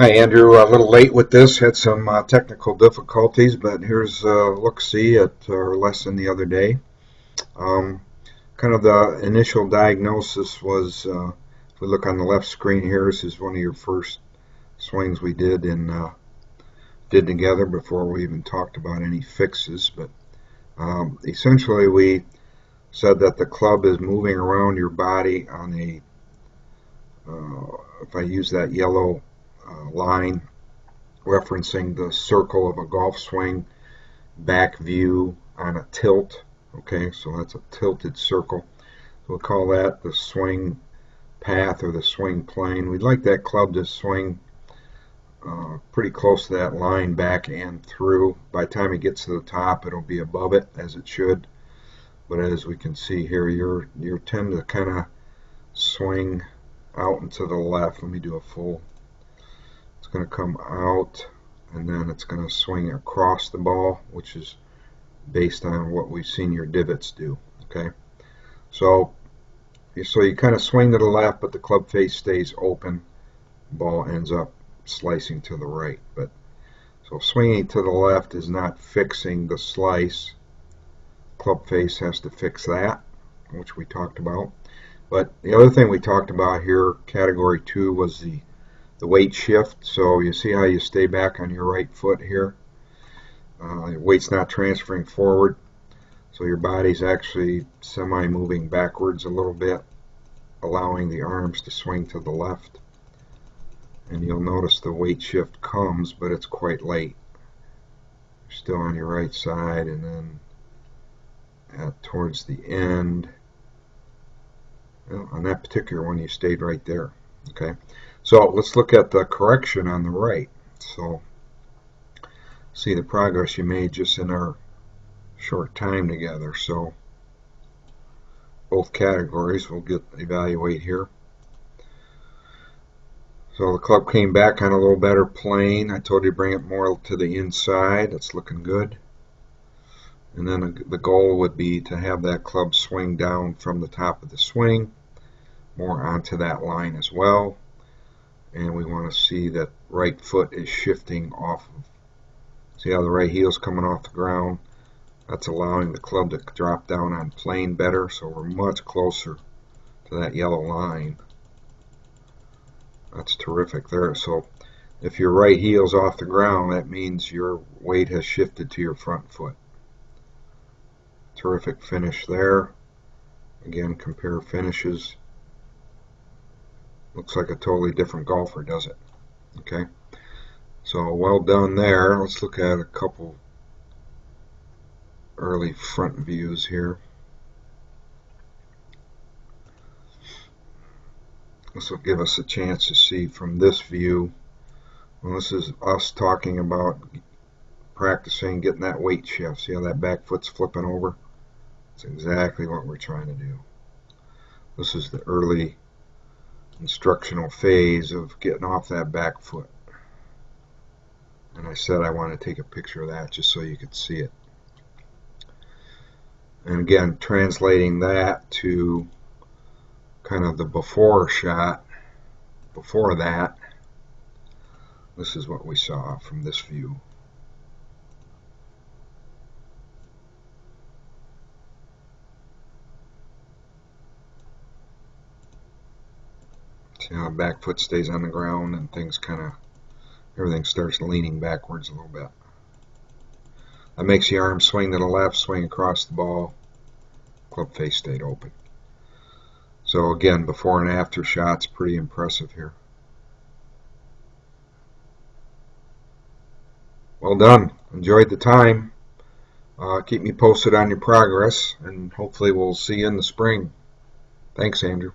Hi, Andrew. A little late with this. Had some technical difficulties, but here's a look-see at our lesson the other day. Um, Kind of the initial diagnosis was, if we look on the left screen here, this is one of your first swings we did together before we even talked about any fixes. But essentially, we said that the club is moving around your body on if I use that yellow line referencing the circle of a golf swing, back view on a tilt. Okay, so that's a tilted circle. So we'll call that the swing path or the swing plane. We'd like that club to swing pretty close to that line back and through. By the time it gets to the top, it'll be above it, as it should. But as we can see here, you tend to kind of swing out and to the left. Let me do a full. It's going to come out, and then it's going to swing across the ball, which is based on what we've seen your divots do. Okay, so you kind of swing to the left, but the club face stays open. Ball ends up slicing to the right. But so swinging to the left is not fixing the slice. Club face has to fix that, which we talked about. But the other thing we talked about here, category 2, was the weight shift. So you see how you stay back on your right foot here. Your weight's not transferring forward, so your body's actually semi-moving backwards a little bit, allowing the arms to swing to the left. And you'll notice the weight shift comes, but it's quite late. You're still on your right side, and then towards the end, well, on that particular one, you stayed right there. Okay, so let's look at the correction on the right. So see the progress you made just in our short time together. So both categories we'll evaluate here. So the club came back on a little better plane. I told you to bring it more to the inside. It's looking good. And then the goal would be to have that club swing down from the top of the swing, more onto that line as well. And we want to see that right foot is shifting off of. See how the right heel's coming off the ground? That's allowing the club to drop down on plane better, so we're much closer to that yellow line. That's terrific there. So if your right heel's off the ground, that means your weight has shifted to your front foot. Terrific finish there. Again, compare finishes. Looks like a totally different golfer, does it? Okay. So well done there. Let's look at a couple early front views here. This will give us a chance to see from this view. Well, this is us talking about practicing getting that weight shift. See how that back foot's flipping over? That's exactly what we're trying to do. This is the early instructional phase of getting off that back foot. And I said I want to take a picture of that just so you could see it. And again, translating that to kind of the before shot, before that, this is what we saw from this view. See how the back foot stays on the ground and things everything starts leaning backwards a little bit. That makes the arm swing to the left, swing across the ball. Club face stayed open. So again, before and after shots, pretty impressive here. Well done. Enjoyed the time. Keep me posted on your progress, and hopefully we'll see you in the spring. Thanks, Andrew.